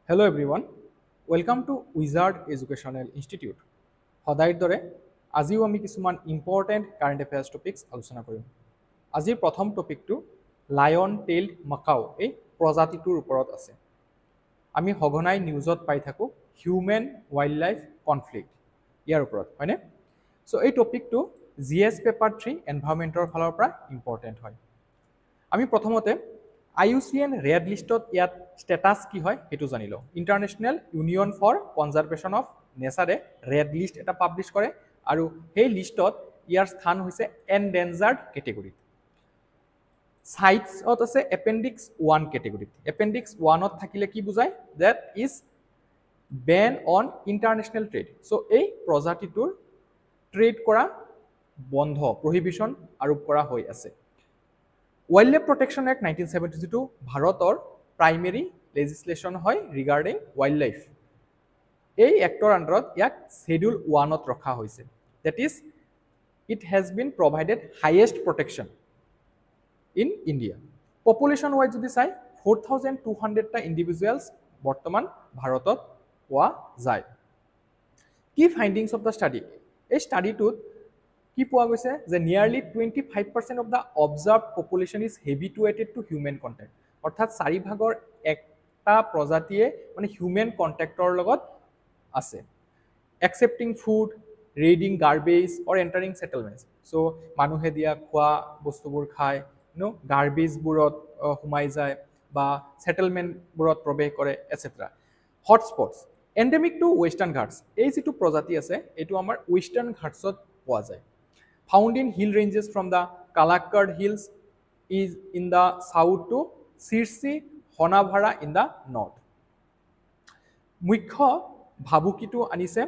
Hello everyone, welcome to Wizard Educational Institute. সদায়ৰ দৰে আজিও আমি কিছুমান ইম্পৰ্টেণ্ট কাৰেণ্ট এফেয়াৰ্ছ টপিকছ আলোচনা কৰিম। আজিৰ প্ৰথম টপিকটো লায়ন টেইলড মাকাও এই প্ৰজাতিটোৰ ওপৰত আছে। আমি সঘনাই নিউজত পাই থাকোঁ হিউমেন ৱাইল্ড লাইফ কনফ্লিক্ট ইয়াৰ ওপৰত হয়নে? চ' এই টপিকটো GS পেপাৰ 3 এনভাইৰনমেণ্টৰ ফালৰ পৰা ইম্পৰ্টেণ্ট হয়। আমি প্ৰথমতে IUCN ৰেড লিষ্টত ইয়াত ষ্টেটাছ কি হয় সেইটো জানি লওঁ। International union for conservation of নেচাৰে ৰেড লিষ্ট এটা পাব্লিছ কৰে আৰু সেই লিষ্টত ইয়াৰ স্থান হৈছে এনডেঞ্জাৰ্ড কেটেগৰীত। চাইটছত আছে এপেণ্ডিক্স 1 কেটেগৰীত। এপেণ্ডিক্স 1ত থাকিলে কি বুজায়? That is banned on international trade. So' এই প্ৰজাতিটোৰ ট্ৰেড কৰা বন্ধ, প্ৰহিবিশ্যন আৰোপ কৰা হৈ আছে। ৱাইল্ড লাইফ প্ৰটেকশ্যন এক্ট 1972 ভাৰতৰ প্ৰাইমেৰী লেজিছলেশ্যন হয় regarding wild life act আণ্ডাৰত ইয়াক শ্বেডিউল 1ত ৰখা হৈছে। That is it has been provided highest protection in India. Population wise যদি চাই 4,200টা ইণ্ডিভিজুৱেলছ বৰ্তমান ভাৰতত পোৱা যায়। কি ফাইণ্ডিংছ অফ দ্য ষ্টাডি? এই ষ্টাডিটোত কি পোৱা গৈছে যে nearly 25% of the observed population is habituated to human contact. অৰ্থাৎ 4/1 একটা প্ৰজাতিয়ে মানে হিউমেন কণ্টেক্টৰ লগত আছে। Accepting food, raiding garbage or entering settlements. So' মানুহে দিয়া খোৱা বস্তুবোৰ খায়, গাৰ্বেজবোৰত সোমাই যায় বা ছেটেলমেণ্টবোৰত প্ৰৱেশ কৰে etcetera. Hotspots endemic to western Ghats. এই যিটো প্ৰজাতি আছে এইটো আমাৰ ৱেষ্টাৰ্ণ ঘাটছত পোৱা যায়। Found in hill ranges from the Kalakkad Hills is in the south to Sirsi, Honavara in the north. মুখ্য ভাবুকিটো আনিছে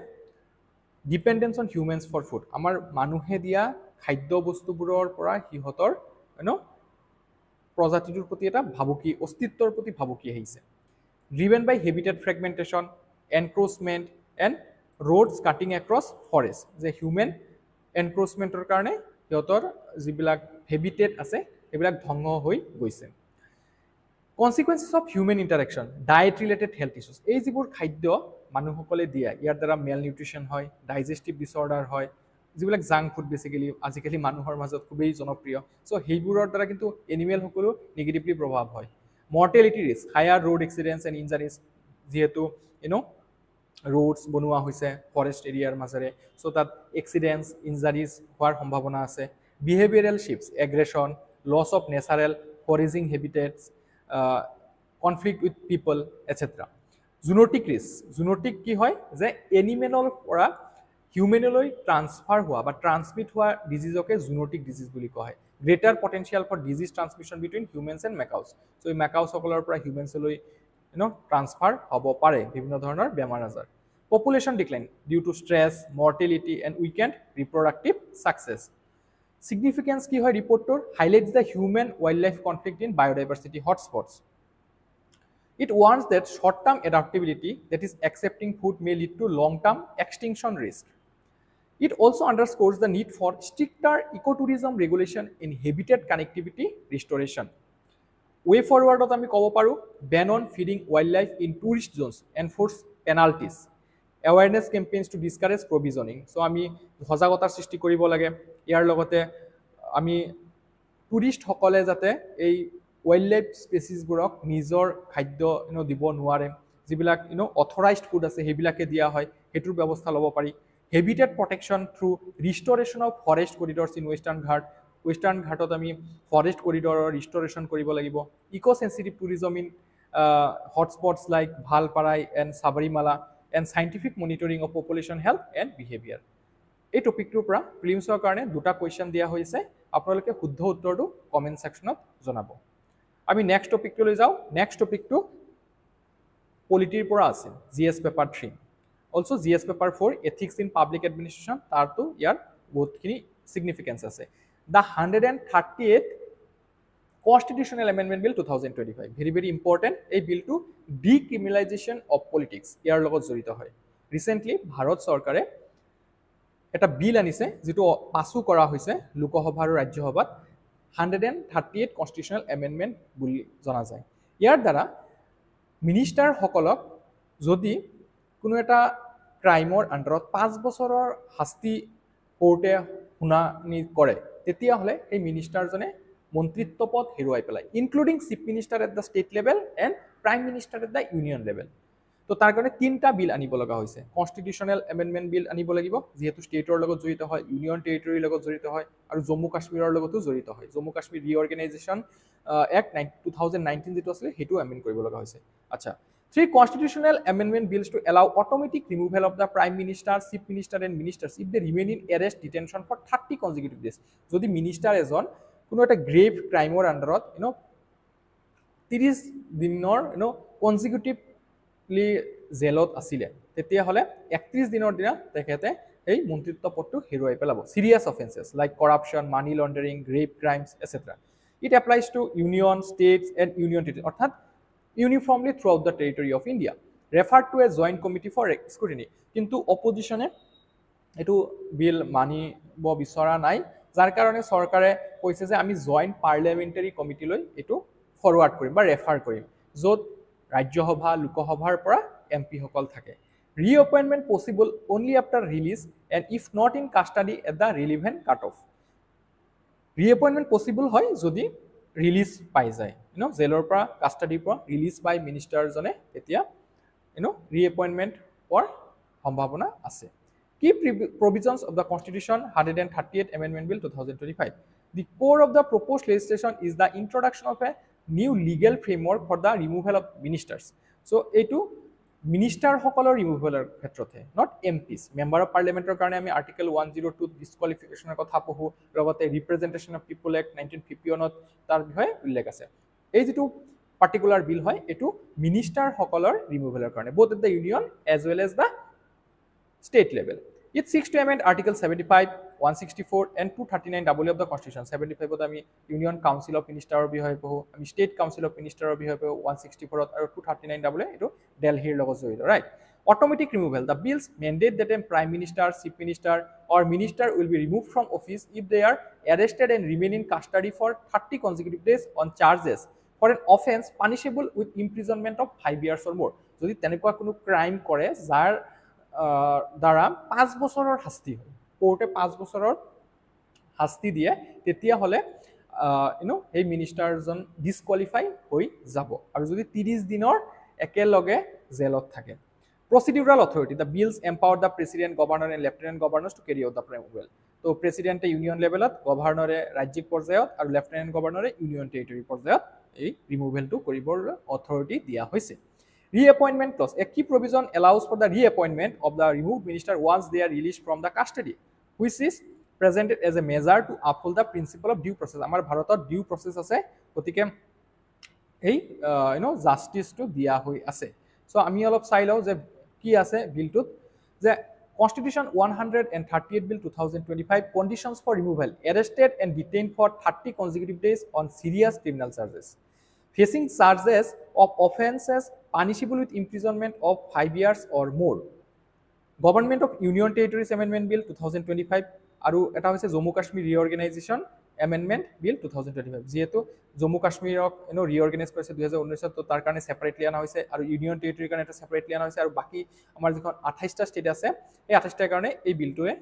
ডিপেণ্ডেঞ্চ অন হিউমেনছ ফৰ ফুড। আমাৰ মানুহে দিয়া খাদ্য বস্তুবোৰৰ পৰা সিহঁতৰ প্ৰজাতিটোৰ প্ৰতি এটা ভাবুকি, অস্তিত্বৰ প্ৰতি ভাবুকি আহিছে। Driven by habitat fragmentation, encroachment and roads cutting across forest. যে হিউমেন এনক্ৰ'চমেণ্টৰ কাৰণে সিহঁতৰ যিবিলাক হেবিটেট আছে সেইবিলাক ধ্বংস হৈ গৈছে। Consequences of human interaction, diet related health issues. এই যিবোৰ খাদ্য মানুহসকলে দিয়ে ইয়াৰ দ্বাৰা মেল নিউট্ৰিশ্যন হয়, ডাইজেষ্টিভ ডিছঅৰ্ডাৰ হয়, যিবিলাক জাংক ফুড বেচিকেলি আজিকালি মানুহৰ মাজত খুবেই জনপ্ৰিয়। চ' সেইবোৰৰ দ্বাৰা কিন্তু এনিমেলসকলো নিগেটিভলি প্ৰভাৱ হয়। Mortality risk, higher road accidents and injuries, যিহেতু ৰোডছ বনোৱা হৈছে ফৰেষ্ট এৰিয়াৰ মাজেৰে, চ' তাত এক্সিডেণ্টছ ইঞ্জাৰিজ হোৱাৰ সম্ভাৱনা আছে। Behavioural shifts, aggression, loss of natural foraging habitats, conflict with people etcetera. Zoonotic risk, zoonotic কি হয় যে এনিমেলৰ পৰা হিউমেনলৈ ট্ৰান্সফাৰ হোৱা বা ট্ৰান্সমিট হোৱা ডিজিজকে জুন'টিক ডিজিজ বুলি কোৱা হয়। Greater potential for disease transmission between humans and macaques. So' এই মেকাউছসকলৰ পৰা হিউমেনছলৈ ট্ৰান্সফাৰ হ'ব পাৰে বিভিন্ন ধৰণৰ বেমাৰ আজাৰ। Population decline due to stress, mortality and weakened reproductive success. Significance কি হয় ৰিপৰ্টটোৰ? Highlights the human wildlife conflict in biodiversity hotspots. It warns that short-term adaptability, that is accepting food, may lead to long-term extinction risk. It also underscores the need for stricter ecotourism regulation in habitat connectivity restoration. Way forwardত আমি ক'ব পাৰোঁ ban on feeding wildlife in tourist zones, enforce penalties, awareness campaigns to discourage provisioning. চ' আমি সজাগতাৰ সৃষ্টি কৰিব লাগে। ইয়াৰ লগতে আমি টুৰিষ্টসকলে যাতে এই ৱাইল্ড লাইফ স্পেচিছবোৰক নিজৰ খাদ্য দিব নোৱাৰে, যিবিলাক অথৰাইজড ফুড আছে সেইবিলাকে দিয়া হয়, সেইটোৰ ব্যৱস্থা ল'ব পাৰি। Habitat protection through restoration of forest corridors in western Ghat. Western ঘাটত আমি ফৰেষ্ট কৰিডৰৰ ৰিষ্টৰেশ্যন কৰিব লাগিব। Eco' sensitive tourism in hotspots like Valparai and Sabarimala and scientific monitoring of population health and behaviour. এই টপিকটোৰ পৰা প্ৰিলিমছৰ কাৰণে দুটা কুৱেশ্যন দিয়া হৈছে। আপোনালোকে শুদ্ধ উত্তৰটো কমেণ্ট ছেকশ্যনত জনাব। আমি নেক্সট টপিকটোলৈ যাওঁ। নেক্সট টপিকটো পলিটিৰ পৰা আছে, GS paper 3। Also' GS paper 4 ethics in public administration, তাৰতো ইয়াৰ বহুতখিনি ছিগনিফিকেঞ্চ আছে। The 138th constitutional amendment bill 2025, very very important. এই বিলটো ডিক্ৰিমিনেলাইজেশ্যন অফ পলিটিক্স ইয়াৰ লগত জড়িত হয়। ৰিচেণ্টলি ভাৰত চৰকাৰে এটা বিল আনিছে যিটো পাছো কৰা হৈছে লোকসভা আৰু ৰাজ্যসভাত। 138 কনষ্টিটিউশ্যনেল এমেণ্ডমেণ্ট বুলি জনা যায়। ইয়াৰ দ্বাৰা মিনিষ্টাৰসকলক যদি কোনো এটা ক্ৰাইমৰ আণ্ডাৰত 5 বছৰৰ শাস্তি কোৰ্টে শুনানি কৰে তেতিয়াহ'লে সেই মিনিষ্টাৰজনে মন্ত্ৰিত্ব পদ হেৰুৱাই পেলায়, including chief minister at the state level and prime minister at the union level. তো তাৰ কাৰণে 3টা বিল আনিব লগা হৈছে। কনষ্টিটিউশ্যনেল এমেণ্ডমেণ্ট বিল আনিব লাগিব, যিহেতু ষ্টেটৰ লগত জড়িত হয়, ইউনিয়ন টেৰিটৰীৰ লগত জড়িত হয়, আৰু জম্মু কাশ্মীৰৰ লগতো জড়িত হয়। জম্মু কাশ্মীৰ ৰিঅৰ্গেনাইজেশ্যন এক্ট 2019 যিটো আছিলে সেইটো এমেণ্ড কৰিব লগা হৈছে। আচ্ছা, 3 constitutional amendment bills to allow automatic removal of the prime minister, chief minister and ministers if they remain in arrest detention for 30 consecutive days. যদি মিনিষ্টাৰ এজন কোনো এটা গ্ৰেভ ক্ৰাইমৰ আণ্ডাৰত 30 দিনৰ কনজিকিউটিভলি জেলত আছিলে তেতিয়াহ'লে 31 দিনৰ দিনা তেখেতে এই মন্ত্ৰিত্ব পদটো হেৰুৱাই পেলাব। Serious offences like corruption, money laundering, grave crimes etcetera. It applies to union, states and union territory, অৰ্থাৎ uniformly throughout the territory of India, referred to a joint committee for scrutiny. কিন্তু অপজিশনে এইটো বিল মানিব বিচৰা নাই, যাৰ কাৰণে চৰকাৰে কৈছে যে আমি জইণ্ট পাৰ্লিয়ামেণ্টাৰী কমিটিলৈ এইটো ফৰৱাৰ্ড কৰিম বা ৰেফাৰ কৰিম, য'ত ৰাজ্যসভা লোকসভাৰ পৰা এমপিসকল থাকে। Reappointment possible only after release and if not in custody at the relevant cut off. Reappointment possible হয় যদি ৰিলিজ পাই যায়, জেলৰ পৰা কাষ্টাডিৰ পৰা ৰিলিজ পাই মিনিষ্টাৰজনে তেতিয়া ৰিএপইণ্টমেণ্ট হোৱাৰ সম্ভাৱনা আছে। কি provisions of the Constitution 138 Amendment Bill 2025. The core of the proposed legislation is the introduction of a new legal framework for the removal of ministers. So এইটো মিনিষ্টাৰসকলৰ ৰিমুভেলৰ ক্ষেত্ৰতে, নট এমপিছ। মেম্বাৰ অফ পাৰ্লিয়ামেণ্টৰ কাৰণে আমি আৰ্টিকেল 102 ডিছকুৱালিফিকেশ্যনৰ কথা পঢ়োঁ, লগতে ৰিপ্ৰেজেণ্টেশ্যন অফ পিপল এক্ট 1951 তাৰ বিষয়ে উল্লেখ আছে। এই যিটো পাৰ্টিকুলাৰ বিল হয় এইটো মিনিষ্টাৰসকলৰ ৰিমুভেলৰ কাৰণে, both at the union as well as the state level. It seeks to amend Article 75, 164 and 239 of the Constitution. 75 আমি ইউনিয়ন কাউন্সিল অফ মিনিষ্টাৰৰ বিষয়ে পঢ়োঁ, আমি ষ্টেট কাউন্সিল অফ মিনিষ্টাৰৰ বিষয়ে পঢ়োঁ 164 আৰু 239 এইটো দিল্লীৰ লগত জড়িত, right? Automatic removal. The bills mandate that a prime minister, chief minister or minister will be removed from office if they are arrested and remain in custody for 30 consecutive days on charges for an offense punishable with imprisonment of 5 years or more. যদি তেনেকুৱা কোনো crime কৰে যাৰ দ্বাৰা 5 বছৰৰ শাস্তি হয়, কোৰ্টে 5 বছৰৰ শাস্তি দিয়ে, তেতিয়াহ'লে সেই মিনিষ্টাৰজন ডিছকুৱালিফাই হৈ যাব, আৰু যদি 30 দিনৰ একেলগে জেলত থাকে। Procedural authority. The bills empower the president, governor and lieutenant governors to carry out the removal. তো প্ৰেচিডেণ্টে ইউনিয়ন লেভেলত, গভৰ্ণৰে ৰাজ্যিক পৰ্যায়ত আৰু লেফটেনেণ্ট গভৰ্ণৰে ইউনিয়ন টেৰিটৰী পৰ্যায়ত এই ৰিমুভেলটো কৰিবৰ অথৰিটি দিয়া হৈছে। Reappointment clause. A key provision allows for the reappointment of the removed minister once they are released from the custody, which is presented as a measure to uphold the principle of due process. আমাৰ ভাৰতত ডিউ process আছে, গতিকে এই জাষ্টিছটো দিয়া হৈ আছে। চ' আমি অলপ চাই লওঁ যে কি আছে বিলটোত, যে Constitution 138 Bill 2025 conditions for removal, arrested and detained for 30 consecutive days on serious criminal charges, facing charges of offences punishable with imprisonment of 5 years or more. Government of Union Territories Amendment Bill 2025 আৰু এটা হৈছে Jammu Kashmir ৰিঅৰ্গেনাইজেশ্যন amendment bill 2025, যিহেতু জম্মু কাশ্মীৰক reorganise কৰিছে 2019, তো তাৰ কাৰণে separately অনা হৈছে, আৰু ইউনিয়ন টেৰিটৰীৰ কাৰণে এটা ছেপাৰেটলি অনা হৈছে, আৰু বাকী আমাৰ যিখন 28টা ষ্টেট আছে এই 28টাৰ কাৰণে এই বিলটোৱে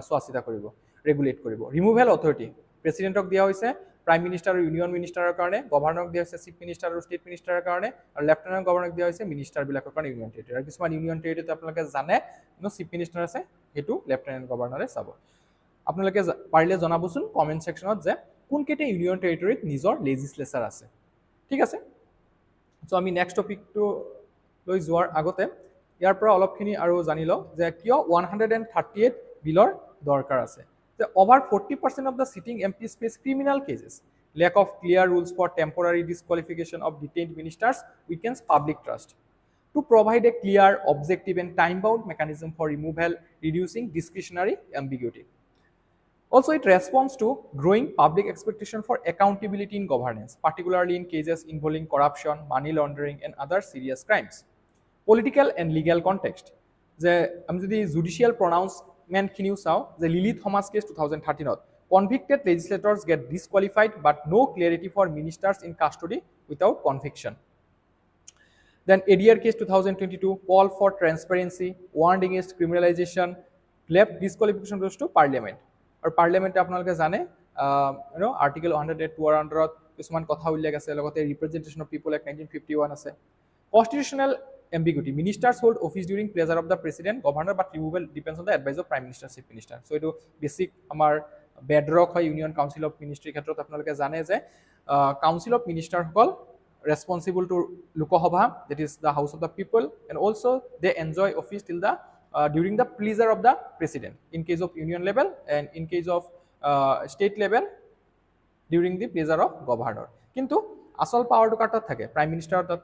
চোৱা চিতা কৰিব, ৰেগুলেট কৰিব। ৰিমুভেল অথৰিটি প্ৰেচিডেণ্টক দিয়া হৈছে, প্ৰাইম মিনিষ্টাৰ আৰু ইউনিয়ন মিনিষ্টাৰৰ কাৰণে, গভৰ্ণৰক দিয়া হৈছে চিফ মিনিষ্টাৰ আৰু ষ্টেট মিনিষ্টাৰৰ কাৰণে, আৰু লেফটেনেণ্ট গভৰ্ণৰক দিয়া হৈছে মিনিষ্টাৰবিলাকৰ কাৰণে ইউনিয়ন টেৰিটৰী। আৰু কিছুমান ইউনিয়ন টেৰিটৰীত আপোনালোকে জানে চিফ মিনিষ্টাৰ আছে, সেইটো লেফটেনেণ্ট গভৰ্ণৰে চাব। আপোনালোকে পাৰিলে জনাবচোন কমেণ্ট ছেকশ্যনত যে কোনকেইটা ইউনিয়ন টেৰিটৰীত নিজৰ লেজিছলেচাৰ আছে, ঠিক আছে? চ' আমি নেক্সট টপিকটো লৈ যোৱাৰ আগতে ইয়াৰ পৰা অলপখিনি আৰু জানি লওঁ যে কিয় 138 বিলৰ দৰকাৰ আছে। যে over 40% of the sitting MPs face criminal cases. Lack of clear rules for temporary disqualification of detained ministers weakens public trust. To provide a clear, objective and time-bound mechanism for removal, reducing discretionary ambiguity. Also, it responds to growing public expectation for accountability in governance, particularly in cases involving corruption, money laundering and other serious crimes. Political and legal context. যে আমি যদি judicial প্ৰনাউন্সমেণ্টখিনিও চাওঁ, যে Lily Thomas case 2013ত convicted legislators get disqualified but no clarity for ministers in custody without conviction. Then ADR case 2022, call for transparency, warned against criminalization, left disqualification goes to parliament. Or parliament আপোনালোকে জানে article 102 ৰ আন্ডাৰত কিছুমান কথা উল্লেখ আছে, লগতে representation of people act 1951 আছে. Constitutional ambiguity, ministers hold office during pleasure of the president, governor, but removal depends on the advice of prime minister, chief minister. So etu basic আমাৰ bedrock হয় union council of ministry ক্ষেত্ৰত আপোনালোকে জানে যে council of minister সকল responsible to Lokasabha, that is the house of the people, and also they enjoy office till the during the pleasure of the president in case of union level, and in case of state level during the pleasure of governor. Kintu asol power to katat thake prime minister tat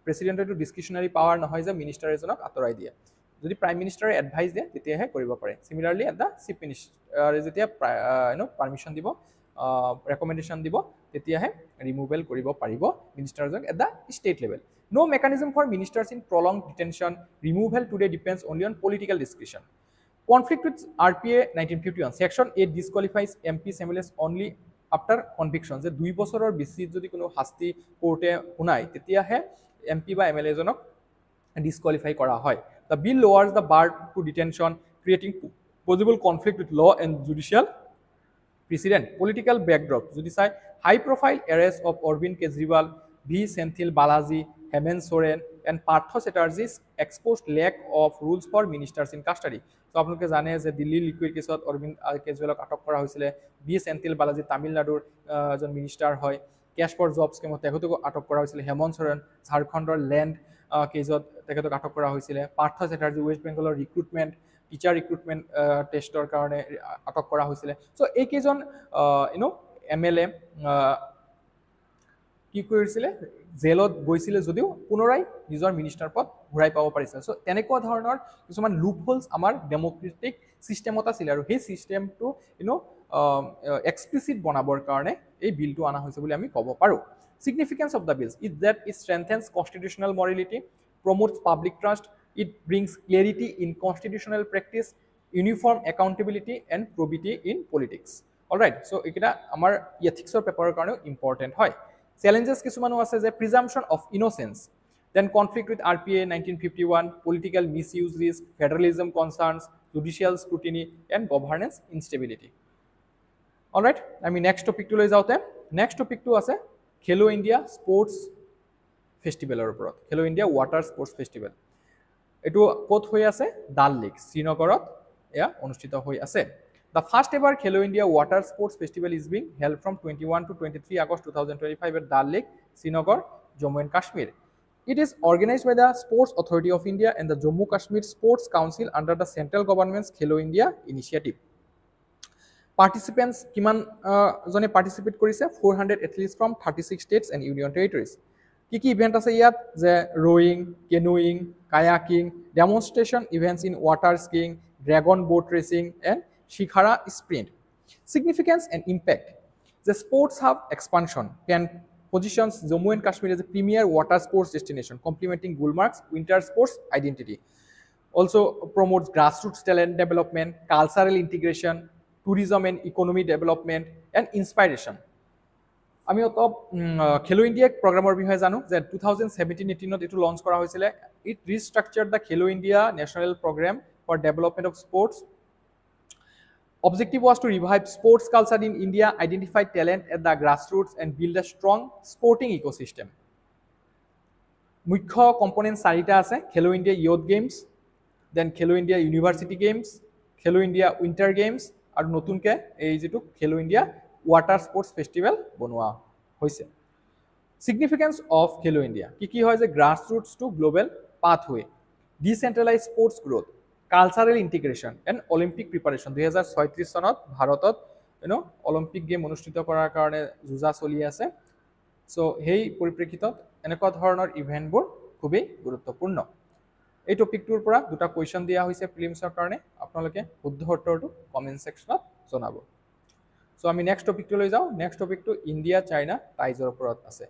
president to discretionary power নহয় যে minister এজনক আতৰাই দিয়ে, যদি prime minister advice দিয়ে তেতিয়াহে কৰিব পাৰে. Similarly at the chief minister যেতিয়া permission দিব, recommendation দিব, তেতিয়াহে removal কৰিব পাৰিব ministers at the state level. No mechanism for ministers in prolonged detention. Removal today depends only on political discretion. Conflict with RPA 1951. Section 8 disqualifies MPs MLAs only after conviction. যে 2 বছৰৰ বেছি যদি কোনো শাস্তি কোৰ্টে শুনায় তেতিয়াহে MP বা MLA জনক disqualify কৰা হয়. The bill lowers the bar to detention, creating possible conflict with law and judicial precedent. Political backdrop. যদি চাই high profile arrest of Arvind Kejriwal, V. Senthil Balaji, Hemant Soren, and Partha Chatterjee's exposed lack of rules for ministers in custody. So আপোনালোকে জানে যে Delhi liquid কেছত Arvind কেজৰিৱালক আটক কৰা হৈছিলে, B Senthil Balaji তামিলনাডুৰ এজন মিনিষ্টাৰ হয়, কেশ ফৰ জব স্কিমত তেখেতক আটক কৰা হৈছিলে, হেমন্ত সোৰেন ঝাৰখণ্ডৰ লেণ্ড কেছত তেখেতক আটক কৰা হৈছিলে, পাৰ্থ চেটাৰ্জী ৱেষ্ট বেংগলৰ ৰিক্ৰুটমেণ্ট টিচাৰ ৰিক্ৰুটমেণ্ট টেষ্টৰ কাৰণে আটক কৰা হৈছিলে. চ' এইকেইজন MLA কি কৰিছিলে, জেলত গৈছিলে যদিও পুনৰাই নিজৰ মিনিষ্টাৰ পদ ঘূৰাই পাব পাৰিছে. চ' তেনেকুৱা ধৰণৰ কিছুমান লুপ হোলছ আমাৰ ডেমক্ৰেটিক ছিষ্টেমত আছিল, আৰু সেই ছিষ্টেমটো এক্সপ্লিচিট বনাবৰ কাৰণে এই বিলটো অনা হৈছে বুলি আমি ক'ব পাৰোঁ. Significance of the bills is that it strengthens constitutional morality, promotes public trust, it brings clarity in constitutional practice, uniform accountability and probity in politics. Alright, so ekita amar ethics or paper karone important hoy. Challenges kisumanu ase je presumption of innocence, then conflict with RPA 1951, political misuse risk, federalism concerns, judicial scrutiny and governance instability. Alright, আমি next topic to লৈ যাওঁতে next topic to আছে খেলো India sports ফেষ্টিভেলৰ ওপৰত. খেলো India water sports festival এইটো ক'ত হৈ আছে, ডাল লেক শ্ৰীনগৰত এয়া অনুষ্ঠিত হৈ আছে. The first ever Khelo India Water Sports Festival is being held from 21 to 23 August 2025 at Dal Lake, Srinagar, Jammu and Kashmir. It is organized by the Sports Authority of India and the Jammu Kashmir Sports Council under the central government's Khelo India initiative. Participants কিমান জনে participate কৰিছে, 400 athletes from 36 states and union territories. কি event আছে ইয়াত, যে rowing, canoeing, kayaking, demonstration events in water skiing, dragon boat racing and Shikhara sprint. Significance and impact. The sports hub expansion can positions Jammu and Kashmir as a premier water sports destination, complementing Gulmarg's winter sports identity. Also promotes grassroots talent development, cultural integration, tourism and economy development and inspiration. আমি অতপ খেলো India প্ৰগ্ৰামৰ বিষয়ে জানো যে 2017-18 এটো launch কৰা হৈছিলে. It restructured the Khelo India national programme for development of sports. Objective was to revive sports culture in India, identify talent at the grassroots and build a strong sporting ecosystem. মুখ্য component চাৰিটা আছে, খেলো India youth games, then খেলো India university games, খেলো India winter games, আৰু নতুনকৈ এই যিটো খেলো ইণ্ডিয়া ৱাটাৰ স্পৰ্টছ ফেষ্টিভেল বনোৱা হৈছে. Significance of খেলো ইণ্ডিয়া কি হয় যে grassroots to global pathway, decentralize sports growth, cultural integration and Olympic preparation. 2036 চনত ভাৰতত অলিম্পিক গেম অনুষ্ঠিত কৰাৰ কাৰণে যুঁজা চলি আছে. চ' সেই পৰিপ্ৰেক্ষিতত এনেকুৱা ধৰণৰ ইভেণ্টবোৰ খুবেই গুৰুত্বপূৰ্ণ. এই টপিকটোৰ পৰা দুটা কুৱেশ্যন দিয়া হৈছে প্ৰিলিমছৰ কাৰণে, আপোনালোকে শুদ্ধ উত্তৰটো কমেণ্ট ছেকশ্যনত জনাব. চ' আমি নেক্সট টপিকটো লৈ যাওঁ. নেক্সট টপিকটো ইণ্ডিয়া চাইনা টাইজৰ ওপৰত আছে.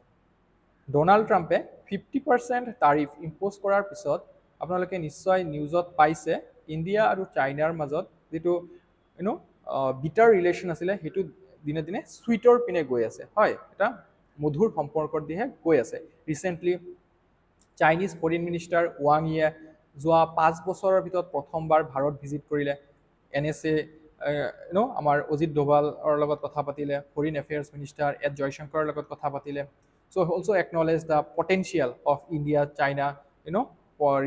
ডনাল্ড ট্ৰাম্পে 50% তাৰিফ ইম্প'জ কৰাৰ পিছত আপোনালোকে নিশ্চয় নিউজত পাইছে ইণ্ডিয়া আৰু চাইনাৰ মাজত যিটো বিটাৰ ৰিলেশ্যন আছিলে সেইটো দিনে দিনে চুইটৰ পিনে গৈ আছে. হয়, এটা মধুৰ সম্পৰ্কৰ দিশে গৈ আছে. ৰিচেণ্টলি চাইনিজ ফৰেইন মিনিষ্টাৰ ৱাং ইয়ে যোৱা 5 বছৰৰ ভিতৰত প্ৰথমবাৰ ভাৰত ভিজিট কৰিলে NSA আমাৰ অজিত ডোভালৰ লগত কথা পাতিলে ফৰেইন এফেয়াৰ্ছ মিনিষ্টাৰ এছ জয়শংকৰৰ লগত কথা পাতিলে so' also' acknowledge the potential of India China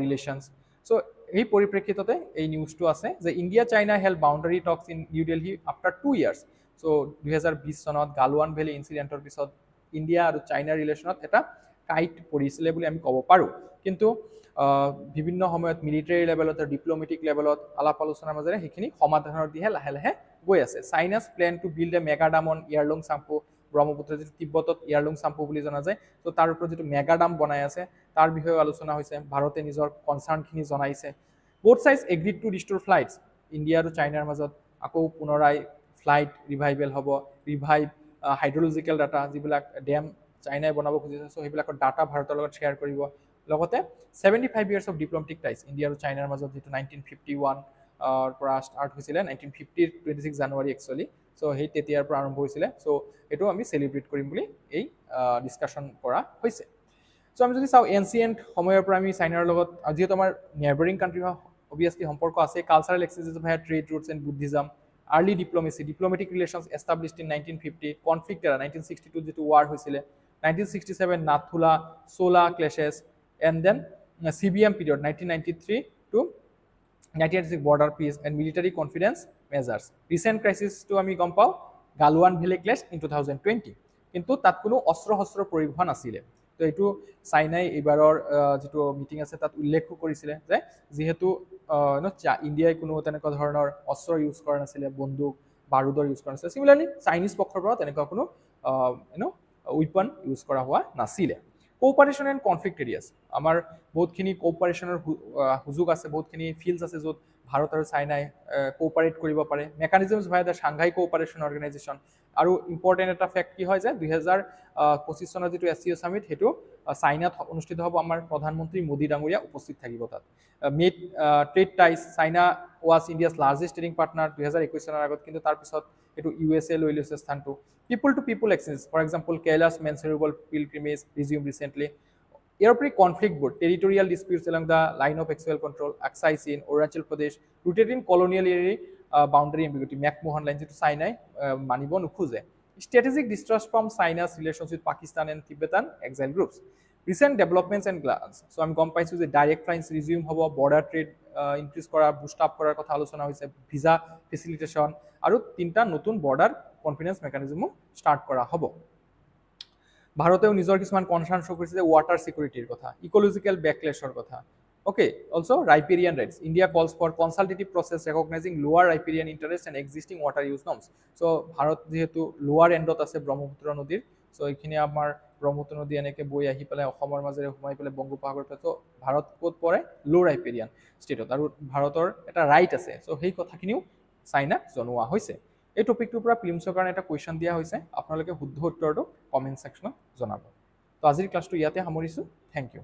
relations so' এই পৰিপ্ৰেক্ষিততে এই নিউজটো আছে যে India China held boundary talks in New Delhi after 2 years so' 2020 চনত গালৱান ভেলী ইনচিডেণ্টৰ পিছত ইণ্ডিয়া আৰু চাইনাৰ ৰিলেশ্যনত এটা কাইট পৰিছিলে বুলি আমি ক'ব পাৰোঁ কিন্তু বিভিন্ন সময়ত মিলিটাৰী লেভেলত আৰু ডিপ্ল'মেটিক লেভেলত আলাপ আলোচনাৰ মাজেৰে সেইখিনি সমাধানৰ দিহে লাহে লাহে গৈ আছে China's plan to build a mega dam on Yarlung Tsangpo Brahmaputra যিটো তিব্বতত ইয়াৰলং চাম্পু বুলি জনা যায় ত' তাৰ ওপৰত যিটো মেগা ডাম বনাই আছে তাৰ বিষয়েও আলোচনা হৈছে ভাৰতে নিজৰ কনচাৰ্ণখিনি জনাইছে both sides agreed to restore flights India আৰু চাইনাৰ মাজত আকৌ পুনৰাই ফ্লাইট ৰিভাইভেল হ'ব ৰিভাইভ হাইড্ৰলজিকেল ডাটা যিবিলাক ডেম চাইনাই বনাব খুজিছে চ' সেইবিলাকৰ ডাটা ভাৰতৰ লগত শ্বেয়াৰ কৰিব লগতে 75 years of diplomatic ties India আৰু চাইনাৰ মাজত যিটো 1951 পৰা ষ্টাৰ্ট হৈছিলে 1950 26 জানুৱাৰী একচুৱেলি চ' সেই তেতিয়াৰ পৰা আৰম্ভ হৈছিলে চ' এইটো আমি চেলিব্ৰেট কৰিম বুলি এই ডিছকাশ্যন কৰা হৈছে চ' আমি যদি চাওঁ এনচিয়েণ্ট সময়ৰ পৰা আমি চাইনাৰ লগত যিহেতু আমাৰ নেইবাৰিং কাণ্ট্ৰি অবভিয়াছলি সম্পৰ্ক আছে cultural exchanges of trade routes and Buddhism early diplomacy diplomatic relations established in 1950 conflict era 1962 যিটো ৱাৰ হৈছিলে 1967 Nathu La Cho La clashes and then CBM period 1993 to 1996 border peace and military confidence measures recent crisis to আমি গম পাওঁ Galwan valley clash in 2020 কিন্তু তাত কোনো অস্ত্ৰ শস্ত্ৰ প্ৰয়োগ হোৱা নাছিলে তো এইটো চাইনাই এইবাৰৰ যিটো মিটিং আছে তাত উল্লেখ কৰিছিলে যে যিহেতু ইণ্ডিয়াই কোনো তেনেকুৱা ধৰণৰ অস্ত্ৰ ইউজ কৰা নাছিলে বন্দুক বাৰুদৰ ইউজ কৰা নাছিলে চিমিলাৰলি চাইনিজ পক্ষৰ পৰা তেনেকুৱা কোনো উইপন ইউজ কৰা হোৱা নাছিলে কোঅপাৰেশ্যন এণ্ড কনফ্লিক্ট এৰিয়াছ আমাৰ বহুতখিনি কোঅপাৰেশ্যনৰ সুযোগ আছে বহুতখিনি ফিল্ডছ আছে য'ত ভাৰত আৰু চাইনাই কোঅপাৰেট কৰিব পাৰে মেকানিজমছ ভাই দ্য সাংঘাই কোঅপাৰেশ্যন অৰ্গেনাইজেশ্যন আৰু ইম্পৰ্টেণ্ট এটা ফেক্ট কি হয় যে 2025 চনৰ যিটো SCO সামিট সেইটো চাইনাত অনুষ্ঠিত হ'ব আমাৰ প্ৰধানমন্ত্ৰী মোদী ডাঙৰীয়া উপস্থিত থাকিব তাত made trade ties China was India's largest trading partner 2021 চনৰ আগত কিন্তু তাৰপিছত এইটো USA লৈ লৈছে স্থানটো people to people exchange for example Kailash Mansarovar pilgrimage resumed recently Airport conflict board territorial disputes along the line of actual control Aksai Chin Arunachal Pradesh rooted in colonial boundary ambiguity McMahon line to Sinai মানিব নোখোজে strategic distrust from China's relations with Pakistan and Tibetan exile groups recent developments and glance so আমি গম পাইছো যে direct flights resume হ'ব border trade increase কৰা Boost up কৰাৰ কথা আলোচনা হৈছে ভিসা ফেসিলিটেশন আৰু তিনটা নতুন বৰ্ডাৰ কনফিডেন্স মেকানিজমো ষ্টাৰ্ট কৰা হ'ব ভাৰতেও নিজৰ কিছুমান কনচাৰ্ন শ্ব' কৰিছে যে ৱাটাৰ সিকিউৰিটিৰ কথা ইকোলজিক্যাল বেকলেছৰ কথা Okay, also riparian rights. India calls for consultative process recognizing lower riparian interest and existing water use norms. So, Bharat যেহেতু lower end আছে ব্ৰহ্মপুত্ৰ নদীৰ so এইখিনি আমাৰ ব্ৰহ্মপুত্ৰ নদী এনেকে বৈ আহি পেলাই অসমৰ মাজেৰে সোমাই পেলাই বংগোপসাগৰত তো ভাৰত ক'ত পৰে লো ৰাইপেৰিয়ান ষ্টেটত আৰু ভাৰতৰ এটা ৰাইট আছে so সেই কথাখিনিও চাইনাক জনোৱা হৈছে এই টপিকটোৰ পৰা প্ৰিলিমছৰ কাৰণে এটা কুৱেশ্যন দিয়া হৈছে আপোনালোকে শুদ্ধ উত্তৰটো কমেন্ট সেকশনত জনাব তো আজিৰ ক্লাছটো ইয়াতে সামৰিছো থ্যাংক ইউ